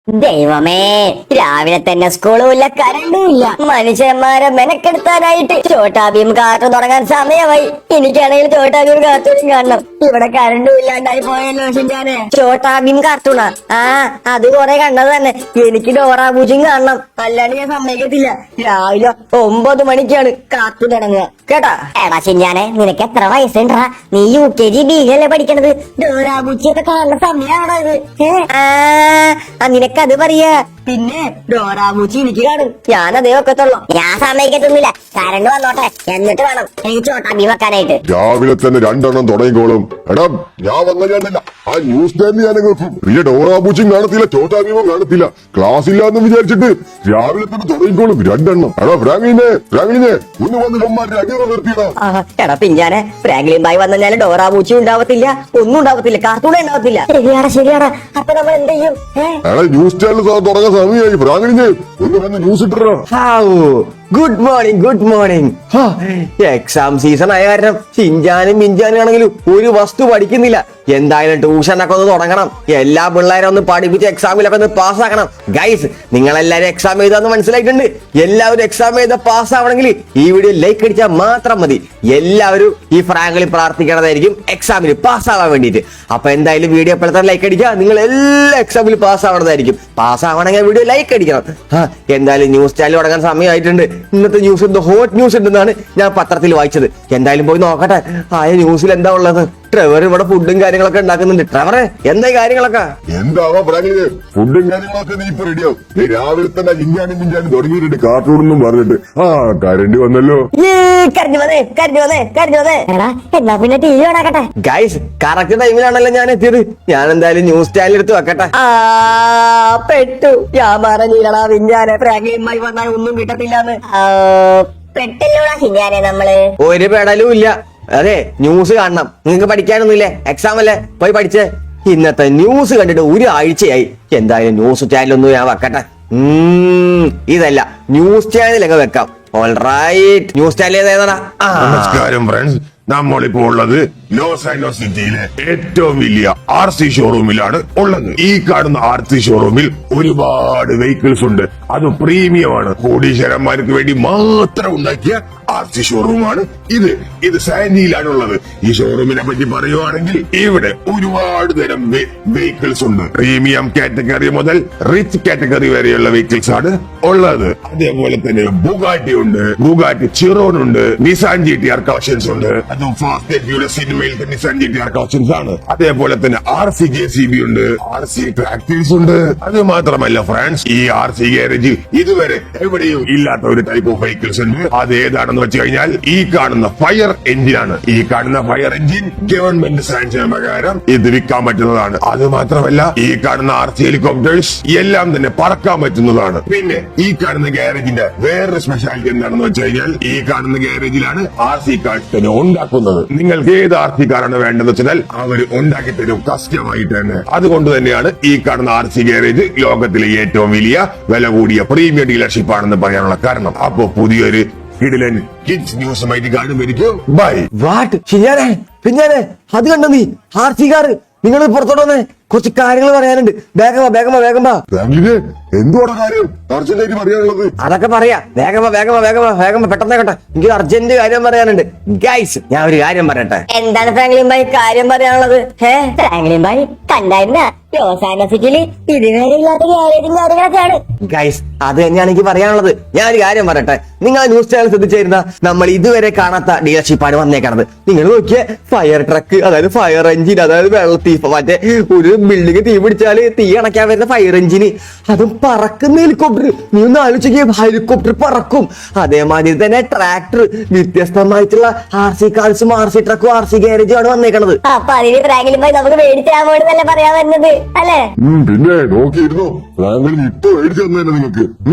ദൈവമേ, രാവിലെ തന്നെ സ്കൂളും ഇല്ല, കരണ്ടും ഇല്ല. മനുഷ്യന്മാരെ മെനക്കെടുത്താനായിട്ട് ചോട്ടാ ഭീം കാർട്ടൂൺ തുടങ്ങാൻ സമയമായി. എനിക്കാണെങ്കിൽ ചോട്ടാ ഭീം കാർട്ടൂൺ കാണണം. ഇവിടെ കരണ്ടും ഇല്ലാണ്ടായി പോയല്ലോ ഷിൻചാനെ. ചോട്ടാ ഭീം കാർട്ടൂണാ? അത് കുറെ കണ്ടത് തന്നെ. എനിക്ക് ഡോറാ ബുജിയും കാണണം, അല്ലാണ്ട് ഞാൻ സമ്മതിക്കത്തില്ല. രാവിലെ 9 മണിക്കാണ് കാർട്ടൂൺ തുടങ്ങുക, കേട്ടാ. എടാ ഷിൻചാനെ, നിനക്ക് എത്ര വയസ്സുണ്ടാ? നീ UKG ബിയിലല്ലേ പഠിക്കണത്? ഡോറാ ബുജിയൊക്കെ കാണുന്ന സമയമാണോ ഇത്? നിനക്കത് പറയാ. പിന്നെ ഡോറാബൂച്ചി എനിക്ക് കാണും, ഞാനതേ വെക്കത്തുള്ളൂ. ഞാൻ സമ്മതിക്കത്തൊന്നുമില്ല. കരണ്ട് വന്നോട്ടെ, എന്നിട്ട് വേണം എനിക്ക് ചോട്ടാ ഭീം വെക്കാനായിട്ട്. രാവിലെ തന്നെ 2 എണ്ണം തുടങ്ങിക്കോളും. എടാ, ഞാൻ വന്ന കണ്ടില്ല, ആ ന്യൂസ് ചാനൽ ഞാൻ വെക്കും. പിന്നെ ഡോറാബൂച്ചിയും കാണത്തില്ല, ചോട്ടാ ഭീമും കാണത്തില്ല. ക്ലാസ് ഇല്ലാന്ന് വിചാരിച്ചിട്ട് രാവിലെ തന്നെ തുടങ്ങിക്കോളും 2 എണ്ണം. എടാ ഫ്രാങ്ക്ലിനെ ഒന്ന് വന്ന് കമ്മാരുടെ അടിയറ നിർത്തിയടാ. എടാ പിഞ്ചാനെ, ഫ്രാങ്ക്ലിൻ ബായ് വന്നാൽ ഡോറാബൂച്ചി ഉണ്ടാവത്തില്ല, ഒന്നും ഉണ്ടാവത്തില്ല, കാർട്ടൂൺ ഉണ്ടാവത്തില്ല. ശരിയാടാ. അപ്പൊ നമ്മൾ എന്ത് ചെയ്യും? എടാ, ന്യൂസ് ചാനൽ തുടങ്ങാൻ സമയമായി. ഫ്രാങ്ക്ലിനെ ഒന്ന് വന്ന് ന്യൂസ് ഇട്ടടാ. Good morning. എക്സാം സീസൺ ആയ കാരണം ഷിൻചാനും മിഞ്ചാനും ആണെങ്കിലും ഒരു വസ്തു പഠിക്കുന്നില്ല. എന്തായാലും ട്യൂഷനൊക്കെ ഒന്ന് തുടങ്ങണം. എല്ലാ പിള്ളേരും ഒന്ന് പഠിപ്പിച്ച് എക്സാമിലൊക്കെ ഒന്ന് പാസ്സാക്കണം. ഗൈസ്, നിങ്ങളെല്ലാരും എക്സാം എഴുതാന്ന് മനസ്സിലായിട്ടുണ്ട്. എല്ലാവരും എക്സാം എഴുതാൻ പാസ്സാവണമെങ്കിൽ ഈ വീഡിയോ ലൈക്ക് അടിച്ചാൽ മാത്രം മതി. എല്ലാവരും ഈ ഫ്രാങ്ക്ലിൻ പ്രാർത്ഥിക്കണതായിരിക്കും എക്സാമിൽ പാസ്സാവാൻ വേണ്ടിയിട്ട്. അപ്പൊ എന്തായാലും വീഡിയോ എപ്പോഴത്തെ ലൈക്ക് അടിക്കുക, നിങ്ങൾ എല്ലാ എക്സാമിൽ പാസ്സാവണതായിരിക്കും. പാസ്സാവണമെങ്കിൽ വീഡിയോ ലൈക്ക് അടിക്കണം. എന്തായാലും ന്യൂസ് ചാനൽ തുടങ്ങാൻ സമയമായിട്ടുണ്ട്. ഇന്നത്തെ ന്യൂസ് എന്തോ ഹോട്ട് ന്യൂസ് ഉണ്ടെന്നാണ് ഞാൻ പത്രത്തിൽ വായിച്ചത്. എന്തായാലും പോയി നോക്കട്ടെ ആയ ന്യൂസിൽ എന്താ ഉള്ളത്. ട്രെവർ ഇവിടെ ഫുഡും കാര്യങ്ങളൊക്കെ ഉണ്ടാക്കുന്നുണ്ട്. ട്രെവറെ, എന്താ കാര്യങ്ങളൊക്കെ? എന്താവാ ഫ്രാങ്ക്ലിനെ, ഫുഡും കാര്യങ്ങളൊക്കെ നീ ഇപ്പൊ റെഡിയാവും. രാവിലെ തന്നെ മിഞ്ചാനും തുടങ്ങിയിട്ടുണ്ട് കാർട്ടൂണെന്നും പറഞ്ഞിട്ട്. കരണ്ട് വന്നല്ലോ. എന്നാ പിന്നെ TV ഓണാക്കട്ടെ. ഗൈസ്, കറക്റ്റ് ടൈമിലാണല്ലോ ഞാൻ എത്തിയത്. ഞാൻ എന്തായാലും ന്യൂസ് ചാനൽ എടുത്ത് വെക്കട്ടെ. പെട്ടു. ഞാൻ പറഞ്ഞില്ലടാ പിഞ്ചാനെ, ഫ്രാങ്ക്ലിൻ ബായ് വന്നാൽ ഒന്നും കിട്ടത്തില്ലാന്ന്. പെട്ടല്ലോടാ ഷിൻചാനെ നമ്മള്. ഒരു പെടലും ഇല്ല. അതെ, ന്യൂസ് കാണണം. നിങ്ങൾക്ക് പഠിക്കാനൊന്നുമില്ലേ? എക്സാം അല്ലേ, പോയി പഠിച്ചേ. ഇന്നത്തെ ന്യൂസ് കണ്ടിട്ട് ഒരു ആഴ്ചയായി. എന്തായാലും ന്യൂസ് ചാനലൊന്നും ഞാൻ വെക്കട്ടെ. ഇതല്ല, ന്യൂസ് ചാനലൊക്കെ വെക്കാം. ഓൾറൈറ്റ്, ന്യൂസ് ചാനൽ ഏതാ? നമസ്കാരം ഫ്രണ്ട്സ്, നമ്മളിപ്പോ ഉള്ളത് ലോസ് ആൻഡോസ് സിറ്റിയിലെ ഏറ്റവും വലിയ RC ഷോറൂമിലാണ് ഉള്ളത്. ഈ കാണുന്ന RC ഷോറൂമിൽ ഒരുപാട് വെഹിക്കിൾസ് ഉണ്ട്. അത് പ്രീമിയമാണ്. കോടീശ്വരന്മാർക്ക് വേണ്ടി മാത്രം ഉണ്ടാക്കിയ RC ഷോറൂമാണ് ഇത് സാൻഡിയിലാണുള്ളത്. ഈ ഷോറൂമിനെ പറ്റി പറയുവാണെങ്കിൽ ഇവിടെ ഒരുപാട് തരം വെഹിക്കിൾസ് ഉണ്ട്. പ്രീമിയം കാറ്റഗറി മുതൽ റിച്ച് കാറ്റഗറി വരെയുള്ള വെഹിക്കിൾസ് ആണ് ഉള്ളത്. അതേപോലെ തന്നെ ബുഗാട്ടി ഉണ്ട്, ബുഗാട്ടി ചിറോൺ ഉണ്ട്, നിസാൻ GTR കളക്ഷൻസ് ഉണ്ട്. അതും ഫാസ്റ്റ് ആൻഡ് ഫ്യൂരിയസ് സിനിമയിലത്തെ നിസാൻ GTR കളക്ഷൻസ് ആണ്. അതേപോലെ തന്നെ RC JCB ഉണ്ട്, RC ട്രാക്ടേഴ്സ് ഉണ്ട്. അത് മാത്രമല്ല ഫ്രണ്ട്സ്, ഈ RC ഗാരേജിൽ ഇതുവരെ എവിടെയും ഇല്ലാത്ത ഒരു ടൈപ്പ് ഓഫ് വെഹിക്കിൾസ് ഉണ്ട്. അത് ഏതാണെന്ന് വെച്ച് കഴിഞ്ഞാൽ ഈ കാണുന്ന ഫയർ എഞ്ചിൻ ആണ്. ഈ കാണുന്ന ഫയർ എഞ്ചിൻ ഗവൺമെന്റ് സാങ്ഷൻ പ്രകാരം ഇത് വിൽക്കാൻ പറ്റുന്നതാണ്. അത് മാത്രമല്ല, ഈ കാണുന്ന RC ഹെലികോപ്റ്റേഴ്സ് എല്ലാം തന്നെ പറക്കാൻ പറ്റുന്നതാണ്. പിന്നെ ഈ കാണുന്ന ഗാരേജിന്റെ വേറൊരു സ്പെഷ്യാലിറ്റി എന്താണെന്ന് വെച്ച് കഴിഞ്ഞാൽ ഈ കാണുന്ന ഗാരേജിലാണ് RC കാർസ് തന്നെ ഉണ്ടാക്കുന്നത്. നിങ്ങൾക്ക് ഏത് RC കാറാണ് വേണ്ടതെന്ന് വെച്ചാൽ അവർ ഉണ്ടാക്കി തരും കസ്റ്റമായിട്ട് തന്നെ. അതുകൊണ്ട് തന്നെയാണ് ഈ കാണുന്ന RC ഗാരേജ് ലോകത്തിലെ ഏറ്റവും വലിയ വില കൂടിയ പ്രീമിയം ഡീലർഷിപ്പ് ആണെന്ന് പറയാനുള്ള കാരണം. അപ്പോ പുതിയൊരു കിടിലൻ കിഡ്സ് ന്യൂസുമായിട്ട് കാണുമായിരിക്കും. ബൈ. വാട്ട്? പിന്നാനെ അത് കണ്ടോ നീ? RC car. നിങ്ങൾ പുറത്തോട്ട് വന്നേ, കുറച്ച് കാര്യങ്ങൾ പറയാനുണ്ട്. വേഗം വാ. എന്തുവാണ് കാര്യം? അർജന്റായിട്ട് പറയാനുള്ളത് അതൊക്കെ പറയാ. വേഗം വാ, പെട്ടെന്ന് കേട്ടെ. എനിക്ക് അർജന്റ് കാര്യം പറയാനുണ്ട്. ഗൈസ്, ഞാൻ ഒരു കാര്യം പറയട്ടെ. എന്താണ് ഫ്രാങ്ക്ലിൻ ബായ് കാര്യം പറയാനുള്ളത്? ഫ്രാങ്ക്ലിൻ ബായ് കണ്ടായിരുന്ന ലോസ് ആൻഡോസ് സിറ്റിയില് ഇതുവരെ ഇല്ലാത്ത ഗാരേജും കാര്യങ്ങളൊക്കെയാണ്. ഗൈസ്, അത് തന്നെയാണ് എനിക്ക് പറയാനുള്ളത്. ഞാൻ ഒരു കാര്യം പറയട്ടെ. നിങ്ങൾ ന്യൂസ് ചാനൽ ശ്രദ്ധിച്ചിരുന്ന നമ്മൾ ഇതുവരെ കാണാത്ത ഡീലർഷിപ്പാണ് വന്നേക്കണത്. നിങ്ങൾ നോക്കിയ ഫയർ ട്രക്ക്, അതായത് ഫയർ എഞ്ചിൻ, അതായത് വെള്ളത്തീ മറ്റേ ഒരു ബിൽഡിംഗ് തീ പിടിച്ചാല് തീ അണയ്ക്കാൻ വരുന്ന ഫയർ എഞ്ചിന്, അതും പറക്കുന്ന ഹെലികോപ്റ്റർ. നീ ഒന്ന് ആലോചിക്കുക, ഹെലികോപ്റ്റർ പറക്കും. അതേമാതിരി തന്നെ ട്രാക്ടർ, വ്യത്യസ്തമായിട്ടുള്ള RC കാർസും RC ട്രക്കും RC ഗാരേജും ആണ് വന്നേക്കണത്. അപ്പൊ അതിന് ഫ്രാങ്ക്ലിൻ ബായ് നമുക്ക് മേടിച്ചാൽ പോണെന്നല്ലേ പറയാൻ വരുന്നത് അല്ലേ? പിന്നെ നോക്കിയിരുന്നോ, ഫ്രാങ്ക്ലിൻ ഇപ്പൊ മേടിച്ചു തന്നെ നിങ്ങൾക്ക്.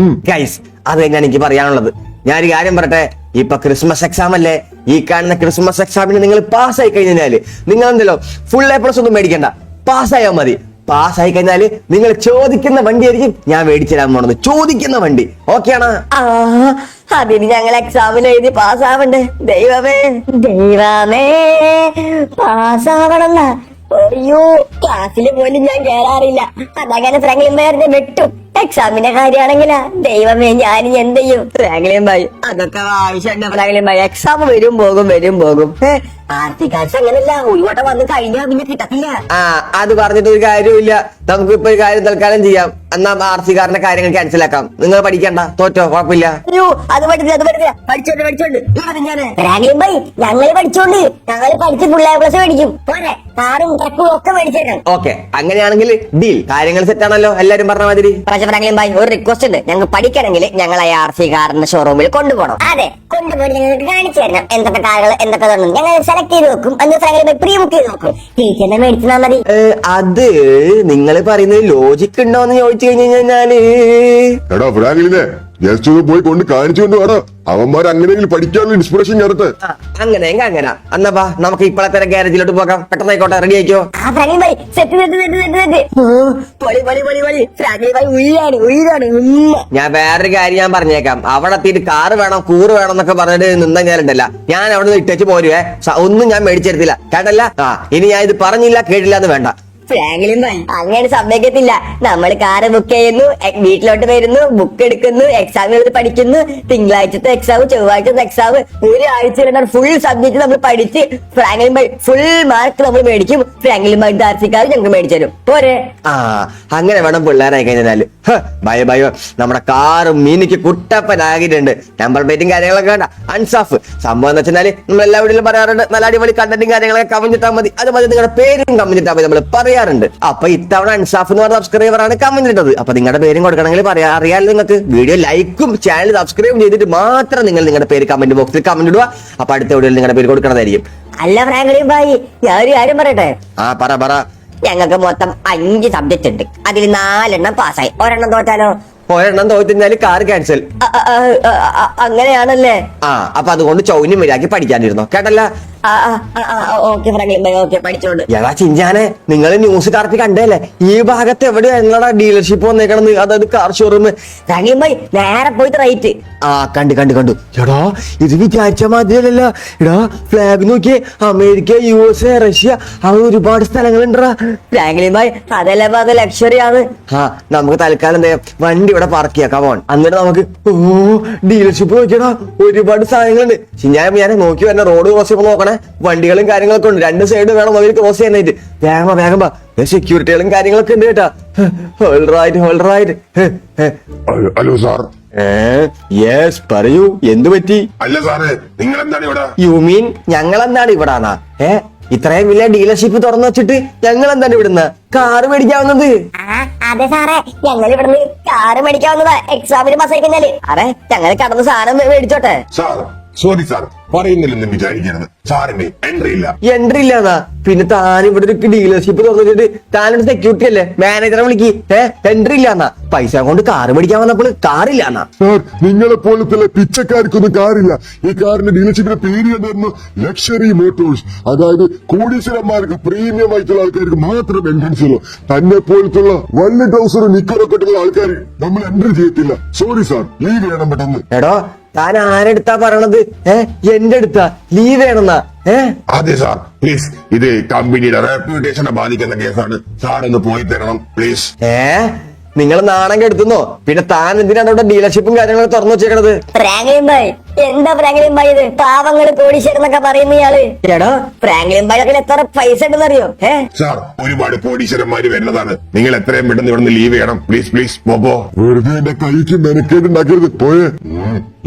ഗൈസ്, അത് തന്നെയാണ് എനിക്ക് പറയാനുള്ളത്. ഞാനൊരു കാര്യം പറയട്ടെ. ഇപ്പൊ ക്രിസ്മസ് എക്സാം അല്ലേ? ഈ കാണുന്ന ക്രിസ്മസ് എക്സാമിന് നിങ്ങൾ പാസ്സായി കഴിഞ്ഞാല് നിങ്ങൾ എന്തല്ലോ A+ ഒന്നും മേടിക്കണ്ട, പാസ്സായാൽ മതി. പാസ്സായി കഴിഞ്ഞാല് നിങ്ങൾ ചോദിക്കുന്ന വണ്ടി ആയിരിക്കും ഞാൻ മേടിച്ചു തരാൻ പോണത്. ചോദിക്കുന്ന വണ്ടി. ഓക്കെ ആണ്? അതിന് ഞങ്ങൾ എക്സാമിന് എഴുതി പാസ്സാവണ്ടേ? ദൈവമേ പാസ്സാവണമെന്ന അയ്യോ ക്ലാസ്സിൽ പോലും ഞാൻ കേറാറില്ല. അതങ്ങനെ ഫ്രാങ്ക്ലിൻ ഭായി വെട്ടും. എക്സാമിന്റെ കാര്യമാണെങ്കിലാ ദൈവമേ ഞാൻ എന്ത് ചെയ്യും? ഫ്രാങ്ക്ലിൻ ഭായി അതൊക്കെ ആവശ്യമുണ്ട്. ഫ്രാങ്ക്ലിൻ ഭായി എക്സാം വരും പോകും. ആർട്ടിക്കാഴ്ച അങ്ങനല്ല, ഉൾവട്ടം വന്ന് കഴിഞ്ഞാൽ പിന്നെ കിട്ടത്തില്ല. ആ അത് പറഞ്ഞിട്ട് ഒരു കാര്യമില്ല. നമുക്ക് ഇപ്പൊ ഒരു കാര്യം തൽക്കാലം ചെയ്യാം. എന്നാ ആർസിക്കാരന്റെ കാര്യങ്ങൾ ക്യാൻസൽ ആക്കാം. നിങ്ങൾ പഠിക്കണ്ട, തോറ്റോ കുഴപ്പമില്ല. അയ്യോ അത് പറ്റില്ല. പഠിച്ചോണ്ട് ഫ്രാങ്ക്ലിൻ ഭായി ഞങ്ങള് പഠിച്ചോണ്ട് ഞങ്ങള് പഠിച്ച് ഫുൾ A+ മേടിക്കും. പോരെ കാറും ട്രക്കും ഒക്കെ മേടിച്ചേക്കാം. ഓക്കെ, അങ്ങനെയാണെങ്കിൽ ഡീൽ. കാര്യങ്ങൾ സെറ്റ് ആണല്ലോ എല്ലാരും പറഞ്ഞ മാതിരി. പക്ഷെ ഫ്രാങ്ക്ലിൻ ഭായി ഒരു റിക്വസ്റ്റ് ഉണ്ട്. ഞങ്ങൾ പഠിക്കണമെങ്കിൽ ഞങ്ങളെ RC കാറിന്റെ ഷോറൂമിൽ കൊണ്ടുപോകണം. അതെ, കൊണ്ടുപോയി ഞങ്ങൾക്ക് കാണിച്ചു തരണം എന്തൊക്കെ കാറുകൾ എന്തൊക്കെ തുടങ്ങും. ഞങ്ങൾ സെലക്ട് ചെയ്ത് നോക്കും. എന്ന് ഫ്രാങ്ക്ലിൻ ഭായി പ്രീ ബുക്ക് ചെയ്ത് നോക്കും. ടീച്ചറിനെ മേടിച്ചാൽ മതി. അത് നിങ്ങൾ പറയുന്നത് ലോജിക് ഉണ്ടോന്ന് ചോദിച്ചു കഴിഞ്ഞാല് എടാ ഫ്രാങ്ക്ലിനെ ജസ്റ്റ് ഒന്ന് പോയി കൊണ്ട് കാണിച്ചുകൊണ്ട് വേണം. അവന്മാർ അങ്ങനെയെങ്കിലും പഠിക്കാനുള്ള ഇൻസ്പിറേഷൻ ചേർത്ത്. അങ്ങനെയെങ്കിൽ അങ്ങനെ. എന്നാ നമുക്ക് ഇപ്പോഴത്തെ ഗ്യാരേജിലോട്ട് പോകാം. പെട്ടെന്നായിക്കോട്ടെ, റെഡി ആയിക്കോ. ഫ്രാങ്ക്ലിൻ ഭായി സെറ്റ്. ഫ്രാങ്ക്ലിൻ ഭായി ഉയരാണ്. ഞാൻ വേറൊരു കാര്യം ഞാൻ പറഞ്ഞേക്കാം. അവിടെ എത്തിയിട്ട് കാറ് വേണം കൂറ് വേണം എന്നൊക്കെ പറഞ്ഞിട്ട് നിന്ന ഞാനുണ്ടല്ല, ഞാൻ അവിടെ നിന്ന് ഇട്ടേച്ച് പോരുവേ. ഒന്നും ഞാൻ മേടിച്ചെടുത്തില്ല കേട്ടല്ല. ഇനി ഞാൻ ഇത് പറഞ്ഞില്ല കേട്ടില്ല എന്ന് വേണ്ട. ഫ്രാങ്ക്ലിൻ ഭായി അങ്ങനെ സമ്മതിക്കത്തില്ല. നമ്മൾ കാറ് ബുക്ക് ചെയ്യുന്നു, വീട്ടിലോട്ട് വരുന്നു, ബുക്ക് എടുക്കുന്നു, എക്സാം എഴുതി പഠിക്കുന്നു. തിങ്കളാഴ്ചത്തെ എക്സാം, ചൊവ്വാഴ്ചത്തെ എക്സാം, ഒരാഴ്ച ഫുൾ സബ്ജക്ട് നമ്മൾ പഠിച്ച് ഫ്രാങ്ക്ലിൻ ഭായി ഫുൾ മാർക്ക് നമ്മൾ മേടിക്കും. ഫ്രാങ്ക്ലിൻ ഭായി ആർസിക്കാർ ഞങ്ങൾക്ക് മേടിച്ചു തരും. പോരെ? അങ്ങനെ വേണം പിള്ളേരായി കഴിഞ്ഞാല്. ഭയോ നമ്മുടെ കാറും മീനിക്ക് കുട്ടപ്പനാകിയിട്ടുണ്ട്. നമ്പർ പ്ലേറ്റും കാര്യങ്ങളൊക്കെ വേണ്ട. അൺസാഫ് സംഭവം എന്ന് വെച്ചാല് നമ്മൾ എല്ലാ വീട്ടിലും പറയാറുണ്ട്, നല്ല അടിപൊളി കണ്ടന്റും കാര്യങ്ങളൊക്കെ കമന്റിട്ടാ മതി. അതുപോലെ നിങ്ങളുടെ പേരും കമന്റിട്ടാ മതി നമ്മൾ പറയാറുണ്ട്. അപ്പൊ ഇത്തവണ അൺസാഫ് എന്ന് പറഞ്ഞ സബ്സ്ക്രൈബറാണ് കമന്റ് ഇട്ടത്. അപ്പൊ നിങ്ങളുടെ പേരും കൊടുക്കണമെങ്കിൽ അറിയാലോ നിങ്ങൾക്ക്. വീഡിയോ ലൈക്കും ചാനൽ സബ്സ്ക്രൈബും ചെയ്തിട്ട് മാത്രം നിങ്ങൾ നിങ്ങളുടെ പേര് കമന്റ് ബോക്സിൽ കമന്റ് ഇടുക. അപ്പൊ അടുത്ത വീഡിയോയിൽ നിങ്ങളുടെ പേര് കൊടുക്കണതായിരിക്കും. അല്ല ഫ്രാങ്ക്ലിൻ ഭായി ഞാൻ ഒരു കാര്യം പറയട്ടെ. പറ. ഞങ്ങൾക്ക് മൊത്തം 5 സബ്ജക്ട് ഉണ്ട്. അതിൽ 4 എണ്ണം പാസ്സായി. ഒരെണ്ണം തോറ്റാലോ? ഒരെണ്ണം തോറ്റിരുന്നാല് കാർ ക്യാൻസൽ. അങ്ങനെയാണല്ലേ? അപ്പൊ അതുകൊണ്ട് ചൗന്യം വരാക്കി പഠിക്കാനിരുന്നോ കേട്ടല്ല. ഓക്കെ ഫ്രാങ്ക്ലിൻ ഭായി ഓക്കെ പഠിച്ചോണ്ട്. എടാ ചിഞ്ചാനെ, നിങ്ങൾ ന്യൂസ് കാർപ്പി കണ്ടല്ലേ? ഈ ഭാഗത്ത് എവിടെയാ നിങ്ങളുടെ ഡീലർഷിപ്പ് വന്നേക്കണെന്ന്, അതായത് കാർ ഷോറൂം. ഫ്രാങ്ക്ലിൻ ഭായി നേരെ പോയിട്ട് റൈറ്റ്. കണ്ടു. എടാ ഇത് വിചാരിച്ച മാതിരിയല്ല. എടാ ഫ്ലാഗ് നോക്കിയേ, അമേരിക്ക, USA, റഷ്യ, അങ്ങനെ ഒരുപാട് സ്ഥലങ്ങളുണ്ടാ. ഫ്രാങ്ക്ലിൻ ഭായി അതെല്ലാം അത് ലക്ഷറി ആണ്. നമുക്ക് തൽക്കാലം എന്താ വണ്ടി ഇവിടെ പാർക്ക് ചെയ്യാം. കമോൺ. എന്നിട്ട് നമുക്ക് ഡീലർഷിപ്പ് നോക്കിയടാ, ഒരുപാട് സാധനങ്ങളുണ്ട്. ഞാൻ നോക്കി വരണ റോഡ് ക്രോസ് ചെയ്യുമ്പോ നോക്കണേ, വണ്ടികളും കാര്യങ്ങളൊക്കെ ഉണ്ട്. 2 സൈഡ് വേണം അവർ ക്രോസ് ചെയ്യാനായിട്ട്. വേഗം വാ. സെക്യൂരിറ്റികളും കാര്യങ്ങളൊക്കെ ഉണ്ട് കേട്ടാ. റൈറ്റ്. Hello sir. യെസ് പറയൂ, എന്തു പറ്റി? അല്ല സാറേ, നിങ്ങൾ എന്താണ് ഇവിടെ? യു മീൻ ഞങ്ങൾ എന്താണ് ഇവിടാന്നാ? ഇത്രയും വലിയ ഡീലർഷിപ്പ് തുറന്നു വെച്ചിട്ട് ഞങ്ങൾ എന്താണ് ഇവിടുന്ന് കാറ് മേടിക്കാവുന്നത്? അതെ സാറേ, ഞങ്ങൾ ഇവിടുന്ന് കാറ് മേടിക്കാവുന്നതാ. എക്സാമിന് പാസ്സായി കഴിഞ്ഞാല്. അതെ, ഞങ്ങൾ കടന്ന് സാധനം മേടിച്ചോട്ടെ. സാർ സോറി സാർ, പറയുന്നില്ലെന്ന് വിചാരിക്കരുത്. സാറിന് എൻട്രി ഇല്ലാന്നാ? പിന്നെ താൻ ഇവിടെ ഒരു ഡീലർഷിപ്പ് തുറന്നിട്ട് താനൊരു സെക്യൂരിറ്റി അല്ലേ, മാനേജറെ വിളിക്ക്. എൻട്രി ഇല്ലാന്നാ? പൈസ കൊണ്ട് കാറ് മേടിക്കാൻ വന്നപ്പോൾ കാറില്ലാന്നാ? സാർ, നിങ്ങളെ പോലത്തെ പിച്ചക്കാർക്കൊന്നും കാറില്ല. ഈ കാറിന്റെ ഡീലർഷിപ്പിന്റെ പേര് കണ്ടിരുന്നു ലക്ഷറി മോട്ടോഴ്സ്. അതായത് കോടീശ്വരന്മാർക്ക് പ്രീമിയം ആയിട്ടുള്ള ആൾക്കാർക്ക് മാത്രം എൻട്രൻസ് ഉള്ളൂ. തന്നെ പോലത്തുള്ള വല്ല ട്രൗസറും നിക്കറൊക്കെ ഇട്ടുള്ള ആൾക്കാർ നമ്മൾ എൻട്രി ചെയ്യത്തില്ല. സോറി സാർ, ലീവ് ചെയ്യണം പെട്ടെന്ന്. എടോ താൻ ആരെടുത്താ പറയണത്? എന്റെ അടുത്താ ലീവ് വേണമെന്നാ? അതെ സാർ, പ്ലീസ്. ഇത് കമ്പനിയുടെ റെപ്യൂട്ടേഷനെ ബാധിക്കുന്ന കേസാണ്. സാർ ഒന്ന് പോയി തരണം പ്ലീസ്. നിങ്ങൾ നാണം കെടുത്തുന്നോ? പിന്നെ താൻ എന്തിനാണ് ഇവിടെ ഡീലർഷിപ്പും കാര്യങ്ങളൊക്കെ തുറന്നു വെച്ചേക്കണത്? ഫ്രാങ്ക്ലിൻ ഭായി എന്താ ഫ്രാങ്ക്ലിൻ ഭായി ഇത്? പാവങ്ങള് കോടീശ്വരന്നൊക്കെ പറയുന്ന ഇയാള്. എടോ ഫ്രാങ്ക്ലിൻ ഭായി എത്ര പൈസ ഉണ്ടെന്നറിയോ? സാർ, ഒരുപാട് കോടീശ്വരന്മാര് വരുന്നതാണ്. നിങ്ങൾ എത്രയും പെട്ടെന്ന് ഇവിടെ ലീവ് ചെയ്യണം പ്ലീസ്. പോപ്പോ വെറുതെ എന്റെ കൈക്ക് മെനക്കേട്ടുണ്ടാക്കരുത്. പോയേ.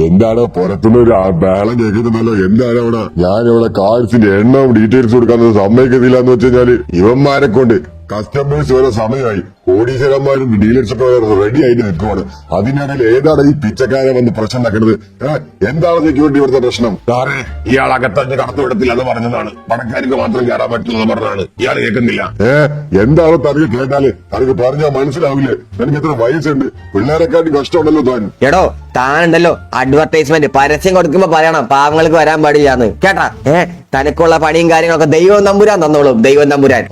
എന്താണ് പുറത്തുനിന്ന് ഒരു ബേളം കേൾക്കുന്നുണ്ടല്ലോ? എന്താണ് അവിടെ? ഞാനിവിടെ കാർസിന്റെ എണ്ണവും ഡീറ്റെയിൽസ് കൊടുക്കാൻ സമ്മതിക്കത്തില്ല എന്ന് വെച്ച് കഴിഞ്ഞാല് ഇവന്മാരെ കൊണ്ട് കസ്റ്റമേഴ്സ് വരെ സമയമായി. കോടീശ്വരന്മാരും ഡീലേഴ്സൊക്കെ റെഡി ആയിട്ട് നിൽക്കുവാണ്. അതിനിടയിൽ ഏതാണ് ഈ പിച്ചക്കാരെ വന്ന് പ്രശ്നം ഉണ്ടാക്കുന്നത്? എന്താണ് സെക്യൂരിറ്റി ഇവിടുത്തെ പ്രശ്നം? സാറേ, ഇയാൾ അകത്തഞ്ഞ് കടത്തുവിടത്തില്ല എന്ന് പറഞ്ഞതാണ്. പണക്കാർക്ക് മാത്രം കയറാൻ പറ്റുമെന്ന് പറഞ്ഞാണ്. ഇയാൾ കേൾക്കുന്നില്ല. എന്താണ് തനിക്ക് കേട്ടാല് തനിക്ക് പറഞ്ഞാൽ മനസ്സിലാവില്ലേ? തനിക്ക് എത്ര വയസ്സുണ്ട്? പിള്ളേരെക്കാട്ടി കഷ്ടമുണ്ടല്ലോ താൻ. എടോ താനുണ്ടല്ലോ അഡ്വർടൈസ്മെന്റ് പരസ്യം കൊടുക്കുമ്പോ പറയണം പാവങ്ങൾക്ക് വരാൻ പാടില്ലാന്ന് കേട്ടാ. തനക്കുള്ള പണിയും കാര്യങ്ങളൊക്കെ ദൈവം തമ്പുരാൻ തന്നോളും. ദൈവം തമ്പുരാൻ.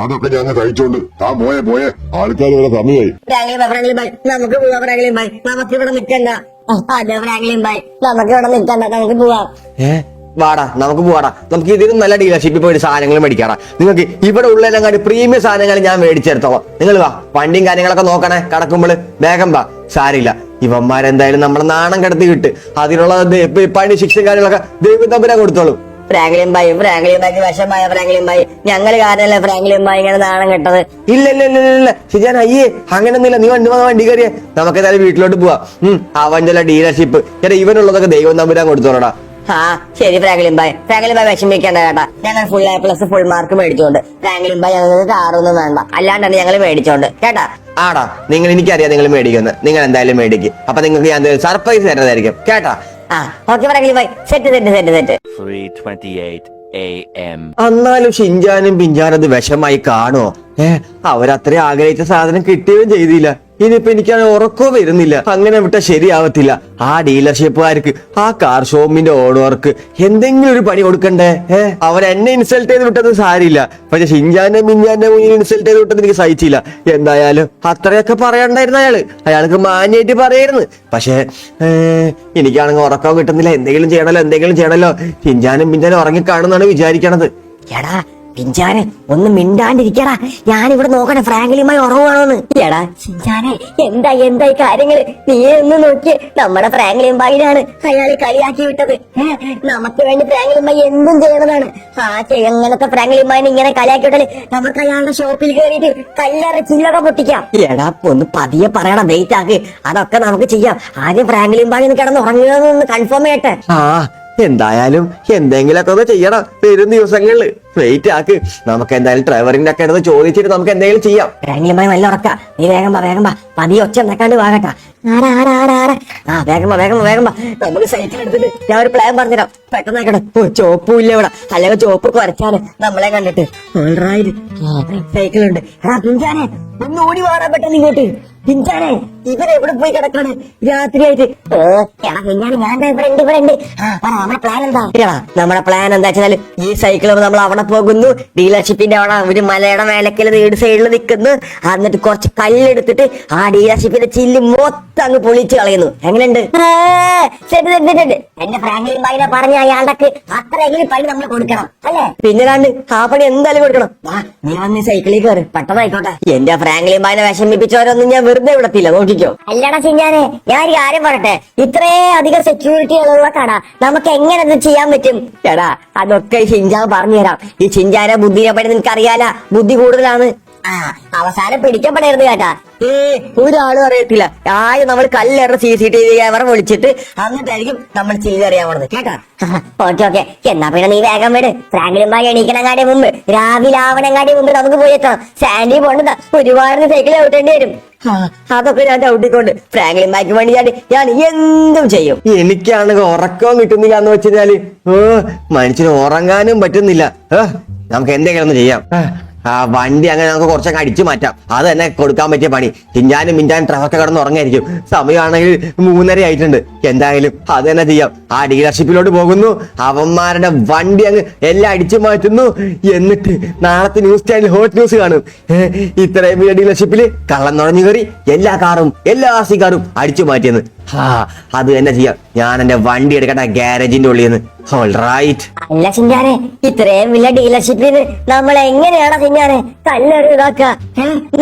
അതൊക്കെ ഞാൻ കഴിച്ചോണ്ട് താൻ പോയെ. ആൾക്കാർ വരെ സമയമായി. ഫ്രാങ്ക്ലിൻ ഭായി നമുക്ക് പോവാം. ഫ്രാങ്ക്ലിൻ ഭായി നമുക്ക് ഇവിടെ നിൽക്കണ്ട. അതെ ഫ്രാങ്ക്ലിൻ ഭായി നമുക്ക് ഇവിടെ നിൽക്കണ്ട, നമുക്ക് പോവാം. വാടാ നമുക്ക് പോവാടാ, നമുക്ക് ഇതിനും നല്ല ഡീലർഷിപ്പിൽ പോയിട്ട് സാധനങ്ങൾ മേടിക്കാടാ. നിങ്ങൾക്ക് ഇവിടെ ഉള്ളതിനെങ്ങാണ്ട് പ്രീമിയം സാധനങ്ങൾ ഞാൻ മേടിച്ചെടുത്തോളാം. നിങ്ങൾ വാ, വണ്ടിയും കാര്യങ്ങളൊക്കെ നോക്കണേ കടക്കുമ്പോൾ. വേഗം വാ, സാരില്ല. ഇവന്മാരെന്തായാലും നമ്മളെ നാണം കടത്തി വിട്ട് അതിനുള്ള പണി ശിക്ഷയും കാര്യങ്ങളൊക്കെ ദൈവം തമ്പുരാൻ കൊടുത്തോളൂ. ഫ്രാങ്ക്ലിൻ ഭായി വിഷമായ ഫ്രാങ്ക്ലിൻ ഭായി, ഞങ്ങള് കാരണല്ലേ ഫ്രാങ്ക്ലിൻ ഭായി ഇങ്ങനെ നാണം കെട്ടത്. ഇല്ല ഇല്ല ഇല്ല ഇല്ല ശരിയാൻ അയ്യേ അങ്ങനെയൊന്നുമില്ല. നീ വണ്ടി കയറിയേ, നമുക്ക് ഏതായാലും വീട്ടിലോട്ട് പോവാ. അവന്റെ ഡീലർഷിപ്പ് ചേട്ടാ ഇവനുള്ളതൊക്കെ ദൈവം തമ്പുരാൻ കൊടുത്തോളടാ. ആ ശരി ഫ്രാങ്ക്ലിൻ ഭായി വിഷമിക്കേണ്ട കേട്ടാ. ഞങ്ങൾ ഫുൾ A+ ഫുൾ മാർക്ക് മേടിച്ചോണ്ട് ഫ്രാങ്ക്ലിൻ ഭായി ഞങ്ങൾക്ക് കാറൊന്നും വേണ്ട, അല്ലാണ്ടാണ് ഞങ്ങൾ മേടിച്ചോണ്ട് കേട്ടാ. ആടാ നിങ്ങൾ എനിക്കറിയാം നിങ്ങൾ മേടിക്കുന്നത്, നിങ്ങൾ എന്തായാലും മേടിക്കും. അപ്പൊ നിങ്ങൾക്ക് ഞാൻ സർപ്രൈസ് തരുന്നതായിരിക്കും കേട്ടാ. ആ ഓക്കെ ഫ്രാങ്ക്ലിൻ ഭായി, സെറ്റ് 3:28 a.m. എന്നാലും ഷിൻജാനും പിഞ്ചാനും അത് വിഷമായി കാണുമോ? അവരത്ര ആഗ്രഹിച്ച സാധനം കിട്ടുകയും ചെയ്തില്ല. ഇനിയിപ്പോ എനിക്കാണ് ഉറക്കവും വരുന്നില്ല. അങ്ങനെ വിട്ട ശരിയാവത്തില്ല. ആ ഡീലർഷിപ്പുകാർക്ക്, ആ കാർ ഷോപ്പിന്റെ ഓണർക്ക് എന്തെങ്കിലും ഒരു പണി കൊടുക്കണ്ടേ? അവരെന്നെ ഇൻസൾട്ട് ചെയ്ത് വിട്ടത് സാരില്ല, പക്ഷെ ഷിൻജാന്റെ മിഞ്ചാന്റെ മുന്നിൽ ഇൻസൾട്ട് ചെയ്ത് വിട്ടത് എനിക്ക് സഹിച്ചില്ല. എന്തായാലും അത്രയൊക്കെ പറയണ്ടായിരുന്നു അയാൾക്ക് മാന്യായിട്ട് പറയായിരുന്നു. പക്ഷെ എനിക്കാണെങ്കിൽ ഉറക്കം കിട്ടുന്നില്ല. എന്തെങ്കിലും ചെയ്യണല്ലോ. ഷിൻജാനും പിഞ്ചാനും ഉറങ്ങിക്കാണെന്നാണ് വിചാരിക്കണത്. എടാ പിഞ്ചാനെ ഒന്ന് മിണ്ടാണ്ടിരിക്കടാ, ഞാനിവിടെ നോക്കണേ ഫ്രാങ്ക്ലിയുമായി ഉറവാണോന്ന്. എടാ ചിഞ്ചാനെ എന്തായി കാര്യങ്ങള്? നീ ഒന്ന് നോക്കിയേ, നമ്മുടെ ഫ്രാങ്ക്ലിൻ ഭായിനാണ് അയാള് കളിയാക്കി വിട്ടത്. നമുക്ക് വേണ്ടി ഫ്രാങ്ക്ലിൻ ഭായി എന്തും ചെയ്യണതാണ്. അങ്ങനത്തെ ഫ്രാങ്ക്ലിൻ ഭായിനെ ഇങ്ങനെ കളിയാക്കി വിട്ടാല് നമുക്ക് അയാളുടെ ഷോപ്പിൽ കയറിയിട്ട് കല്ലറ ചില്ലൊക്കെ പൊട്ടിക്കാം. എടാ ഒന്ന് പതിയെ പറയണം, വെയിറ്റ് ആക്ക്, അതൊക്കെ നമുക്ക് ചെയ്യാം. ആദ്യം ഫ്രാങ്ക്ലിൻ ഭായി കിടന്ന് ഉറങ്ങുന്നതെന്ന് കൺഫേം ചെയ്യട്ടെ. എന്തായാലും എന്തെങ്കിലുമൊക്കെ ഒന്ന് ചെയ്യണം വരും ദിവസങ്ങളില്. വെയിറ്റ് ആക്ക്, നമുക്ക് എന്തായാലും ഡ്രൈവറിന്റെ ഒക്കെ അടുത്ത് ചോദിച്ചിട്ട് നമുക്ക് എന്തെങ്കിലും ചെയ്യാം. ഫ്രാങ്ക്ലിൻ ഭായി നല്ല ഉറക്ക, നീ വേഗം വാ, പതിയെ ഒച്ച ഉണ്ടാക്കാണ്ട് വാകട്ടാ. വേഗം വാ. നമുക്ക് സൈക്കിൾ എടുത്തിട്ട് ഞാൻ ഒരു പ്ലാൻ പറഞ്ഞുതരാം, പെട്ടെന്നാക്കട്ടെ. ചോപ്പുമില്ല ഇവിടെ, അല്ലെങ്കിൽ ചോപ്പ് കുറച്ചാല് നമ്മളെ കണ്ടിട്ട്. സൈക്കിൾ ഉണ്ട്. പിഞ്ചാനെ ഒന്ന് ഓടി മാറാൻ പെട്ടെന്ന് ഇങ്ങോട്ട്. പിഞ്ചാനെ ഇവരെവിടെ പോയി കിടക്കാണ് രാത്രിയായിട്ട്? നമ്മുടെ പ്ലാൻ എന്താ വെച്ചാൽ ഈ സൈക്കിൾ നമ്മൾ അവിടെ പോകുന്നു, ഡീലർഷിപ്പിന്റെ അവിടെ ഒരു മലയുടെ മേലക്കൽ വീട് സൈഡിൽ നിൽക്കുന്നു. എന്നിട്ട് കുറച്ച് കല്ലെടുത്തിട്ട് ആ ഡീലർഷിപ്പിന്റെ ചില്ല് മൊത്തം അങ്ങ് പൊളിച്ച് കളയുന്നു. എങ്ങനെയുണ്ട്? എന്റെ ഫ്രാങ്ക്ലിൻ ഭായിനെ പറഞ്ഞ അയാളുടെ അത്രയെങ്കിലും പണി നമ്മൾ കൊടുക്കണം അല്ലേ? പിന്നീട് ആ പണി എന്തായാലും കൊടുക്കണം. നീ വന്ന് സൈക്കിളിൽ കയറി, പെട്ടെന്നായിക്കോട്ടെ. എന്റെ ഫ്രാങ്ക്ലിൻ ഭായിനെ വിഷമിപ്പിച്ചവരൊന്നും ഞാൻ വെറുതെ വിടത്തില്ല, നോക്കിക്കോ. അല്ലടാ ചിഞ്ചാനെ, ഞാൻ ഒരു കാര്യം പറയട്ടെ, ഇത്രേ അധികം സെക്യൂരിറ്റി ഉള്ള കട നമുക്ക് എങ്ങനെ ഇത് ചെയ്യാൻ പറ്റും? എടാ അതൊക്കെ ചിഞ്ചാൻ പറഞ്ഞുതരാം. ഈ ചിഞ്ചാനെ ബുദ്ധിനെ പറ്റി നിനക്കറിയാല, ബുദ്ധി കൂടുതലാണ്. അവസാനം പിടിക്കപ്പെടരുത് കേട്ടാ. ഒരാളും അറിയത്തില്ല. ആദ്യം നമ്മൾ കല്ലെറിഞ്ഞ CCTV ക്യാമറ വിളിച്ചിട്ട് എന്നിട്ടായിരിക്കും നമ്മൾ ചില്ലറിയാവുന്നത് കേട്ടാ. ഓക്കെ എന്നാ പിന്നെ നീ വേഗം വിട്. ഫ്രാങ്ക്ലിൻ ഭായി എണീക്കണങ്ങാടി മുമ്പ്, രാവിലെ ആവണങ്ങാടി മുമ്പ് നമുക്ക് പോയെത്തണം. സാൻഡി പോണ്ട ഒരുപാട് സൈക്കിൾ ഔട്ടേണ്ടി വരും. അതൊക്കെ ഞാൻ ചവിട്ടിക്കൊണ്ട് ഫ്രാങ്ക്ലിൻ ഭായിക്ക് വേണ്ടി ഞാൻ എന്തും ചെയ്യും. എനിക്കാണെങ്കിൽ ഉറക്കവും കിട്ടുന്നില്ല എന്ന് വെച്ചാല് മനുഷ്യന് ഉറങ്ങാനും പറ്റുന്നില്ല. നമുക്ക് എന്തെങ്കിലും ഒന്ന് ചെയ്യാം. ആ വണ്ടി അങ്ങനെ നമുക്ക് കുറച്ചൊക്കെ അടിച്ചു മാറ്റാം. അത് തന്നെ കൊടുക്കാൻ പറ്റിയ പണി. ചിഞ്ചാനും മിഞ്ചാനും ട്രക്കൊക്കെ കിടന്ന് ഉറങ്ങായിരിക്കും. സമയമാണെങ്കിൽ 3:30 ആയിട്ടുണ്ട്. എന്തായാലും അത് തന്നെ ചെയ്യാം. ആ ഡീലർഷിപ്പിലോട്ട് പോകുന്നു, അവന്മാരുടെ വണ്ടി അങ്ങ് എല്ലാം അടിച്ചു മാറ്റുന്നു. എന്നിട്ട് നാളത്തെ ന്യൂസ് ചാനൽ ഹോട്ട് ന്യൂസ് കാണും. ഇത്രയും വലിയ ഡീലർഷിപ്പിൽ കള്ളം നുഴഞ്ഞു കയറി എല്ലാ RC കാറും അടിച്ചു മാറ്റിയെന്ന്. അത് തന്നെ ചെയ്യാം. ഞാൻ എന്റെ വണ്ടി എടുക്കട്ടെ ഗ്യാരേജിന്റെ ഉള്ളിൽ നിന്ന്. അല്ല ചിഞ്ചാനെ, ഇത്രയും വലിയ ഡീലർഷിപ്പിൽ നമ്മൾ എങ്ങനെയാണ് ചിഞ്ചാനെ കല്ലെറിയാക്ക?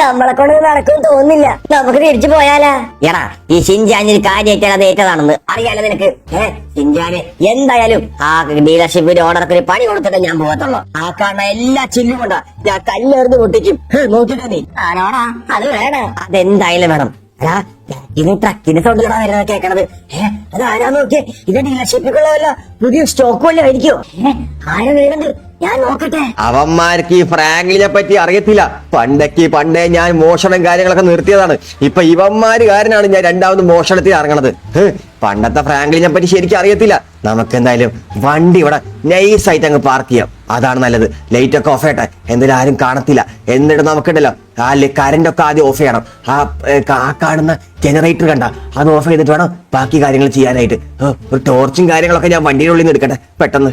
നമ്മളെ കൊണ്ട് നടക്കും തോന്നില്ല. നമുക്ക് തിരിച്ചു പോയാലാ? എടാ ഈ ചിഞ്ചാനിൽ കാര്യമായിട്ട് അത് ഏറ്റതാണെന്ന് അറിയാലോ നിനക്ക്. ചിഞ്ചാനെ എന്തായാലും ആ ഡീലർഷിപ്പിന്റെ ഓണർക്ക് ഒരു പണി കൊടുത്തിട്ട് ഞാൻ പോകത്തുള്ളൂ. ആ കാണുന്ന എല്ലാ ചില്ലും കൊണ്ടാ ഞാൻ കല്ലെറിഞ്ഞ് പൊട്ടിക്കും. നോക്കിട്ടോ നീ. ആണോടാ? അത് വേണം, അതെന്തായാലും വേണം. ഇത് ട്രക്കിന്റെ സൗണ്ടിലാണ് വരുന്നത് കേൾക്കണത്. അതാരാ നോക്കിയേ? ഇത് ഡീലർഷിപ്പിക്കുള്ള വല്ല പുതിയ സ്റ്റോക്ക് വല്ല ആയിരിക്കോ? ആരാ വരുന്നത്? ഞാൻ നോക്കട്ടെ. അവന്മാർക്ക് ഈ ഫ്രാങ്ക്ലിനെ പറ്റി അറിയത്തില്ല. പണ്ടേ ഞാൻ മോഷണം കാര്യങ്ങളൊക്കെ നിർത്തിയതാണ്. ഇപ്പൊ ഇവന്മാര് കാരനാണ് ഞാൻ രണ്ടാമത് മോഷണത്തിൽ ഇറങ്ങണത്. പണ്ടത്തെ ഫ്രാങ്ക്ലിനെ പറ്റി ശരിക്കും അറിയത്തില്ല. നമുക്ക് എന്തായാലും വണ്ടി ഇവിടെ നൈസായിട്ട് അങ്ങ് പാർക്ക് ചെയ്യാം, അതാണ് നല്ലത്. ലൈറ്റ് ഒക്കെ ഓഫ് ചെയ്യട്ടെ, എന്തായാലും ആരും കാണത്തില്ല. എന്നിട്ട് നമുക്കുണ്ടല്ലോ ആ കറന്റ് ഒക്കെ ആദ്യം ഓഫ് ചെയ്യണം. ആ കാണുന്ന ജനറേറ്റർ കണ്ട അത് ഓഫ് ചെയ്തിട്ട് വേണം ബാക്കി കാര്യങ്ങൾ ചെയ്യാനായിട്ട്. ഒരു ടോർച്ചും കാര്യങ്ങളൊക്കെ ഞാൻ വണ്ടിയുടെ ഉള്ളിൽ നിന്ന് എടുക്കട്ടെ പെട്ടെന്ന്.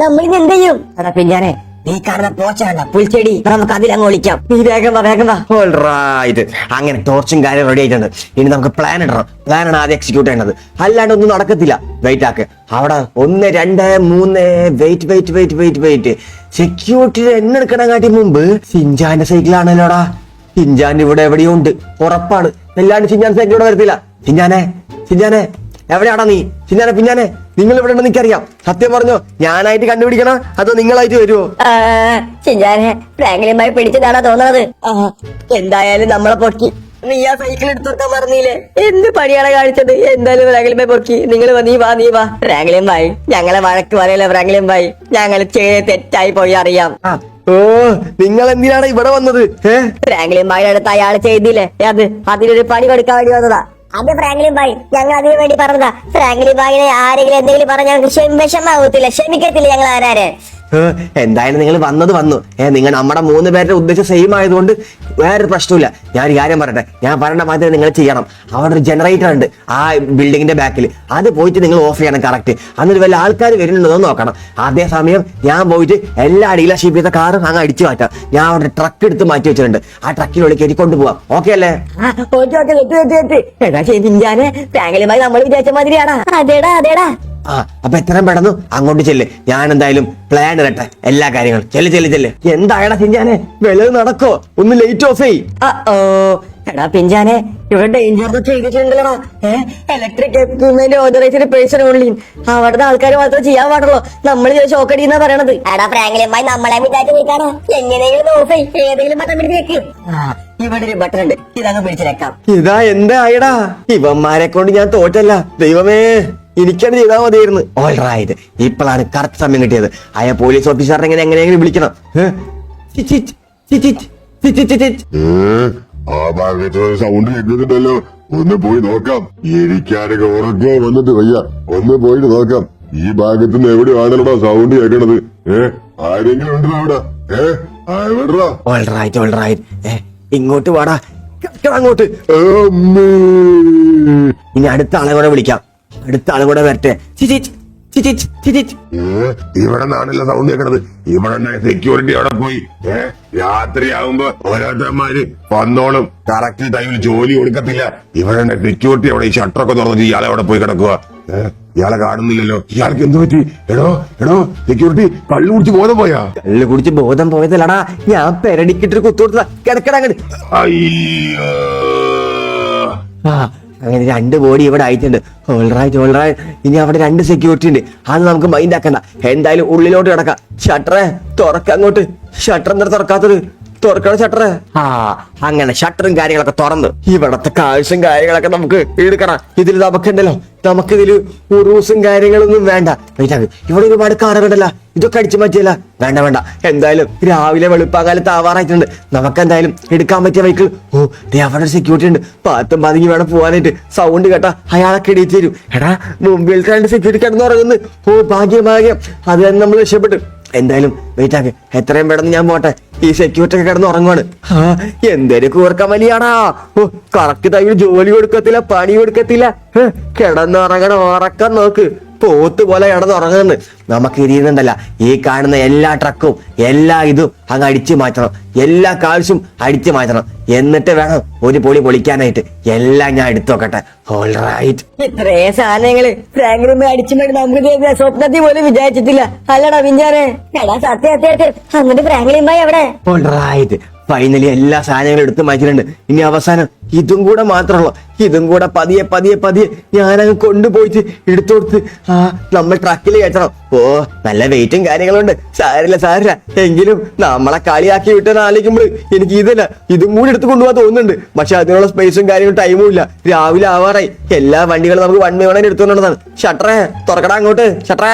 നമ്മളിന് എന്ത് ചെയ്യും? പിഞ്ചാനെ നീ കാണുന്ന പോച്ച കണ്ട പുൽച്ചെടി നമുക്ക് അതിലങ്ങ് ഒളിക്കാം. നീ വേഗം വാ. ഓൾറൈറ്റ്, അങ്ങനെ ടോർച്ചും കാര്യം റെഡി ആയിട്ടുണ്ട്. ഇനി നമുക്ക് പ്ലാൻ ഇടണം. പ്ലാനാണ് ആദ്യം എക്സിക്യൂട്ട് ചെയ്യേണ്ടത്, അല്ലാണ്ട് ഒന്നും നടക്കത്തില്ല. വെയിറ്റ് ആക്ക്. അവിടെ 1 2 3 വെയിറ്റ്. സെക്യൂരിറ്റി എണ്ണെടുക്കണ കാട്ടി മുമ്പ് സിഞ്ചാന്റെ സൈക്കിളാണല്ലോടാ. സിഞ്ചാൻ ഇവിടെ എവിടെയോ ഉണ്ട്, ഉറപ്പാണ്. അല്ലാണ്ട് സിഞ്ചാൻ സൈക്കിൾ ഇവിടെ വരത്തില്ല. സിഞ്ചാനെ എവിടെയാടാ നീ? പിന്നാനെ നിങ്ങൾ ഇവിടെ ഉണ്ടെന്ന് എനിക്കറിയാം. സത്യം പറഞ്ഞോ, ഞാനായിട്ട് കണ്ടുപിടിക്കണോ അതോ നിങ്ങളായിട്ട് വരുമോ? ചിഞ്ചാനെ ഫ്രാങ്ക്ലിനുമായി പിടിച്ചതാണോ തോന്നുന്നത്? എന്തായാലും നമ്മളെ പൊക്കി. നീ ആ സൈക്കിൾ എടുത്തോക്കാൻ പറഞ്ഞില്ലേ? എന്ത് പണിയാണ് കാണിച്ചത്? എന്തായാലും ഫ്രാങ്ക്ലിനുമായി പൊക്കി. നീ വാ. ഫ്രാങ്ക്ലിനുമായി ഞങ്ങളെ വഴക്ക് പറയല്ലേ ഫ്രാങ്ക്ലിനുമായി? ഞങ്ങൾ ചെയ്ത് തെറ്റായി പോയി അറിയാം. ഓ, നിങ്ങൾ എന്തിനാണ് ഇവിടെ വന്നത്? ഫ്രാങ്ക്ലിനുമായി അടുത്ത് അയാൾ ചെയ്തില്ലേ അതിനൊരു പണി കൊടുക്കാൻ വേണ്ടി വന്നതാ. അത് ഫ്രാങ്ക്ലിൻ ഭായ്, ഞങ്ങൾ അതിനു വേണ്ടി പറഞ്ഞതാ. ഫ്രാങ്ക്ലിൻ ഭായിനെ ആരെങ്കിലും എന്തെങ്കിലും പറഞ്ഞാൽ ഞങ്ങൾക്ക് വിഷമാവത്തില്ല, ക്ഷമിക്കത്തില്ല ഞങ്ങൾ ആരാരെ. എന്തായാലും നിങ്ങൾ വന്നു. നിങ്ങൾ നമ്മുടെ 3 പേരുടെ ഉദ്ദേശം സെയിം ആയതുകൊണ്ട് വേറൊരു പ്രശ്നമില്ല. ഞാനൊരു കാര്യം പറയട്ടെ, ഞാൻ പറയേണ്ട മാതിരി നിങ്ങൾ ചെയ്യണം. അവിടെ ഒരു ജനറേറ്റർ ഉണ്ട് ആ ബിൽഡിങ്ങിന്റെ ബാക്കിൽ, അത് പോയിട്ട് നിങ്ങൾ ഓഫ് ചെയ്യണം കറക്റ്റ്. എന്നിട്ട് വല്ല ആൾക്കാർ വരുന്നുണ്ടോ നോക്കണം. അതേസമയം ഞാൻ പോയിട്ട് എല്ലാ ഡീലർഷിപ്പ് ചെയ്ത കാറും അങ്ങ് അടിച്ചു മാറ്റാം. ഞാൻ അവിടെ ട്രക്ക് എടുത്ത് മാറ്റി വെച്ചിട്ടുണ്ട്, ആ ട്രക്കിനുള്ളിൽ കയറ്റി കൊണ്ടുപോവാം. ഓക്കെ അല്ലേ? ഫ്രാങ്ക്ലിൻ ഭായ് നമ്മൾ വിചാരിച്ച മാതിരിയാടാ. അതേടാ. അപ്പൊ എത്രയും പെട്ടെന്ന് അങ്ങോട്ട് ചെല്ല്. ഞാൻ എന്തായാലും പ്ലാൻ ഇടട്ടെ എല്ലാ കാര്യങ്ങളും. ചെല്ല്. എന്തായടാ പിഞ്ചാനെ, വലുത് നടക്കോ? ഒന്ന് ലേറ്റ് ഓഫ് ചെയ്. എടാ പിഞ്ചാനെ, ഇവിടെ ഡേഞ്ചർ ചെയ്തിട്ടുണ്ടല്ലോടാ. Electric equipment authorised person only. അവിടുത്തെ ആൾക്കാർ മാത്രം ചെയ്യാൻ പാടുള്ളൂ. നമ്മൾ ഷോക്കടിയെന്നാ പറയണത്. എടാ ഫ്രാങ്ക്ലിനുമായി നമ്മളെ വിചാരിച്ചു നിൽക്കാനോ? എങ്ങനെയെങ്കിലും ഓഫ് ചെയ്, ഏതെങ്കിലും ബട്ടൺ പിടിച്ച് വെക്ക്. ഇവിടെ ഒരു ബട്ടൺ ഉണ്ട്, ഇതങ്ങ് പിടിച്ചിരക്കാം. ഇതാ എന്താ ആയടാ, ഇവന്മാരെ കൊണ്ട് ഞാൻ തോറ്റല്ല. ദൈവമേ, എനിക്കാണ് ചെയ്താൽ മതിയായിരുന്നു. ഓൾറൈറ്റ്, ഇപ്പോഴാണ് കറക്റ്റ് സമയം കിട്ടിയത്. അയ പോലീസ് ഓഫീസറിനെ എങ്ങനെയെങ്കിലും വിളിക്കണം. ആ ഭാഗത്ത് സൗണ്ട് കേൾക്കുന്നുണ്ടല്ലോ, ഒന്ന് പോയി നോക്കാം. എനിക്കാരൊക്കെ ഉറക്കോ വന്നിട്ട് വയ്യ, ഒന്ന് പോയിട്ട് നോക്കാം. ഈ ഭാഗത്ത് നിന്ന് എവിടെയാണല്ലോ സൗണ്ട് കേൾക്കണത്? ആരെങ്കിലും ഉണ്ടോ അവിടെ? ഓൾറൈറ്റ്, ഇങ്ങോട്ട് വാടാ, അങ്ങോട്ട്. ഇനി അടുത്ത ആളെ കൂടെ വിളിക്കാം. അടുത്ത ആളും കൂടെ വരട്ടെ. ഇവിടെ നിന്നാണല്ലോ സൗണ്ട് കേൾക്കണത്. ഇവിടെ സെക്യൂരിറ്റി അവിടെ പോയി. രാത്രിയാകുമ്പോ ഓരോരുത്തന്മാര് വന്നോളും, കറക്റ്റ് ടൈമിൽ ജോലി കൊടുക്കത്തില്ല. ഇവിടെ സെക്യൂരിറ്റി അവിടെ ഈ ഷട്ടറൊക്കെ തുറന്നിട്ട് ഇയാളെ അവിടെ പോയി കിടക്കുക. ഇയാളെ കാണുന്നില്ലല്ലോ. ഇയാൾക്ക് എന്ത് പറ്റി? എടോ സെക്യൂരിറ്റി കള്ളു കുടിച്ച് ബോധം പോയാ? കള്ളു കുടിച്ച് ബോധം പോയതല്ലടാ, ഞാൻ പെരടിക്കിട്ടൊരു കുത്തു കൊടുത്തതാ. കിടക്കട അങ്ങോട്ട്. അയ്യോ, അങ്ങനെ 2 ബോഡി ഇവിടെ ആയിട്ടുണ്ട്. ഓൾറൈറ്റ്, ഇനി അവിടെ 2 സെക്യൂരിറ്റി ഉണ്ട്. അത് നമുക്ക് മൈൻഡ് ആക്കണ്ട. എന്തായാലും ഉള്ളിലോട്ട് കിടക്കാം. ഷട്ടറെ തുറക്കങ്ങോട്ട്. ഷട്ടർ എന്താ തുറക്കാത്തത്? തുറക്കണം ഷട്ടറെ. അങ്ങനെ ഷട്ടറും കാര്യങ്ങളൊക്കെ തുറന്ന് ഇവിടത്തെ കാഴ്ചയും കാര്യങ്ങളൊക്കെ നമുക്ക് എടുക്കണം. ഇതിൽ നമുക്കുണ്ടല്ലോ, നമുക്കിതില് ഉറൂസും കാര്യങ്ങളൊന്നും വേണ്ട. ഇവിടെ ഒരുപാട് കാറുകളുണ്ടല്ലോ, ഇതൊക്കെ അടിച്ചു മാറ്റിയല്ല. വേണ്ട. എന്തായാലും രാവിലെ വെളുപ്പാകാലത്ത് ആവാറായിട്ടുണ്ട്. നമുക്ക് എന്തായാലും എടുക്കാൻ പറ്റിയ വെഹിക്കിൾ. അവിടെ സെക്യൂരിറ്റി ഉണ്ട്, 10 പതുങ്ങി വേണം പോവാനായിട്ട്. സൗണ്ട് കേട്ടാ അയാളൊക്കെ എണീറ്റ് തരും. എടാ, മുമ്പിൽ 2 സെക്യൂരിറ്റി കിടന്ന് ഉറങ്ങുന്നു. ഭാഗ്യം. അത് തന്നെ നമ്മൾ രക്ഷപ്പെട്ടു. എന്തായാലും വെയിറ്റ് ആക്ക്, എത്രയും പെട്ടെന്ന് ഞാൻ പോട്ടെ. ഈ സെക്യൂരിറ്റി ഒക്കെ കിടന്ന് ഉറങ്ങുവാണ്. എന്തേലും കൂർക്കം വലിയാടാ. കറക്റ്റ് ടൈമിൽ ജോലി കൊടുക്കത്തില്ല, പണി കൊടുക്കത്തില്ല. കിടന്നുറങ്ങണ ഉറക്കം നോക്ക്, പോത്ത് പോലെ കിടന്നുറങ്ങുന്നു. നമുക്ക് ഇരിയുന്നുണ്ടല്ല, ഈ കാണുന്ന എല്ലാ ട്രക്കും എല്ലാ ഇതും അങ്ങ് അടിച്ചു മാറ്റണം. എല്ലാ കാഴ്ചയും അടിച്ചു മാറ്റണം. എന്നിട്ട് വേണം ഒരു പൊളി പൊളിക്കാനായിട്ട്. എല്ലാം ഞാൻ എടുത്തു നോക്കട്ടെ. ഓൾറൈറ്റ്, ഇത്രയും സാധനങ്ങള് ഫ്രാങ്ക്ലിൻ അടിച്ചു മാറ്റി നമുക്ക് സ്വപ്നത്തിൽ പോലും വിചാരിച്ചിട്ടില്ല. അല്ലടാ പിഞ്ചാനെ. എടാ സത്യം. എന്നിട്ട് ഫ്രാങ്ക്ലിൻ ഭായ് എവിടെ? ഓൾറൈറ്റ്, ഫൈനലി എല്ലാ സാധനങ്ങളും എടുത്ത് മാറ്റിയിട്ടുണ്ട്. ഇനി അവസാനം ഇതും കൂടെ മാത്രമുള്ളൂ. ഇതും കൂടെ പതിയെ ഞാനങ്ങ് കൊണ്ടുപോയിട്ട് എടുത്തു കൊടുത്ത് നമ്മൾ ട്രക്കിൽ കയറ്റണം. നല്ല വെയിറ്റും കാര്യങ്ങളുണ്ട്. സാരില്ല. എങ്കിലും നമ്മളെ കളിയാക്കി വിട്ടെന്ന് ആലോചിക്കുമ്പോൾ എനിക്ക് ഇതും കൂടി എടുത്ത് കൊണ്ടുപോകാൻ തോന്നുന്നുണ്ട്. പക്ഷെ അതിനുള്ള സ്പേസും കാര്യങ്ങളും ടൈമും ഇല്ല. രാവിലെ ആവാറായി. എല്ലാ വണ്ടികളും നമുക്ക് 1 by 1 എടുത്തുകൊണ്ടാണ്. ഷട്ടറേ തുറക്കടാ അങ്ങോട്ട്. ഷട്ടറേ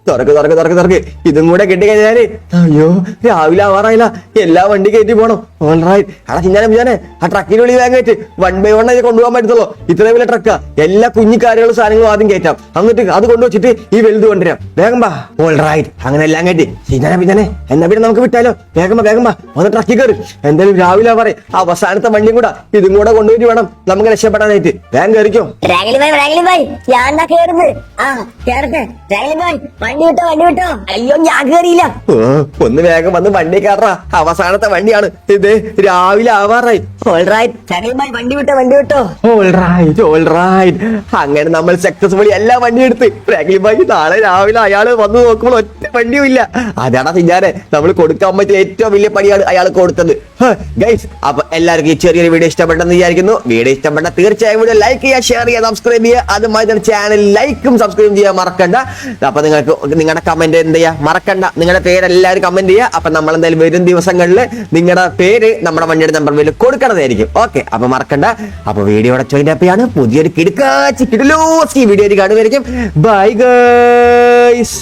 തുറക്ക്. ഇതും കൂടെ കിട്ടിക്കഴിഞ്ഞാല് അയ്യോ, രാവിലെ ആവാറായില്ല. എല്ലാ വണ്ടി കയറ്റി പോണം. ഓൾറൈറ്റ്, അവിടെ ചിന്നാനെ ആ ട്രക്കിനുള്ളിൽ വേഗം കയറ്റി 1 by 1 കൊണ്ടുപോകാൻ പറ്റത്തുള്ളൂ. ഇത്രയും വലിയ ട്രക്കാ. എല്ലാ കുഞ്ഞിക്കാരുകളും സാധനങ്ങളും ആദ്യം കയറ്റാം. എന്നിട്ട് അത് കൊണ്ടുവച്ചിട്ട് ഈ വലുത് കൊണ്ടുവരാം. വേഗം വാ. ഓൾറൈറ്റ്, അങ്ങനെ എല്ലാം കയറ്റി. ചിന്നാനെ എന്നാ പിന്നെ നമുക്ക് വിട്ടാലോ? വേഗം വാ. ഒന്ന് ട്രക്കിൽ കയറി. എന്തായാലും രാവിലെ ആവാറേ. അവസാനത്തെ വണ്ടിയും കൂടെ ഇതും കൂടെ കൊണ്ടുപോയിട്ട് വേണം നമുക്ക് രക്ഷപ്പെടാനായിട്ട്. വേഗം കയറിക്കോ. ഫ്രാങ്ക്ലിൻ ഭായ്, ഞാൻ കേറുന്നത്. കേറട്ടെ ഫ്രാങ്ക്ലിൻ ഭായ്. വണ്ടി വിട്ടോ. അയ്യോ ഞാൻ കേറിയില്ല. ഓ, ഒന്ന് വേഗം വന്ന് വണ്ടി കയറാ. അവസാനത്തെ വണ്ടിയാണ് ഇത്. രാവിലെ ആവാറായി. ഓൾറൈറ്റ് ചങ്ങൽ ഭായ് വണ്ടി വിട്ടോ. ഓൾറൈറ്റ്. അങ്ങനെ നമ്മൾ സക്സസ്ഫുള്ളി എല്ലാ വണ്ടിയും എടുത്ത്. ഫ്രാങ്ക്ലിൻ ഭായി നാളെ രാവിലെ അയാള് വന്ന് നോക്കുമ്പോൾ ഒറ്റ വണ്ടിയും ഇല്ല. അതാണ് സിഞ്ചാനെ നമ്മൾ കൊടുക്കാൻ പറ്റിയ ഏറ്റവും വലിയ പണിയാണ് അയാൾ കൊടുത്തത്. ഗൈസ്, അപ്പൊ എല്ലാവർക്കും ഈ ചെറിയൊരു വീഡിയോ ഇഷ്ടപ്പെട്ടെന്ന് വിചാരിക്കുന്നു. വീഡിയോ ഇഷ്ടപ്പെട്ട തീർച്ചയായും വീഡിയോ ലൈക്ക് ചെയ്യുക, ഷെയർ ചെയ്യുക, സബ്സ്ക്രൈബ് ചെയ്യുക. അതുമായി തന്നെ ചാനൽ ലൈക്കും സബ്സ്ക്രൈബും ചെയ്യാൻ മറക്കണ്ട. അപ്പൊ നിങ്ങൾക്ക് നിങ്ങളുടെ കമന്റ് എന്ത് ചെയ്യാ മറക്കണ്ട. നിങ്ങളുടെ പേര് എല്ലാവരും കമന്റ് ചെയ്യുക. അപ്പൊ നമ്മൾ എന്തായാലും വരും ദിവസങ്ങളിൽ നിങ്ങളുടെ പേര് നമ്മുടെ വണ്ടിയുടെ നമ്പർ പേരിൽ കൊടുക്കണതായിരിക്കും. ഓക്കെ, അപ്പൊ മറക്കണ്ട. അപ്പൊ വീഡിയോയുടെ ചോദ്യം പുതിയൊരു കിടുക്കാച്ചി കിടലോസ്കി വീഡിയോ കാണുമായിരിക്കും. Bye guys.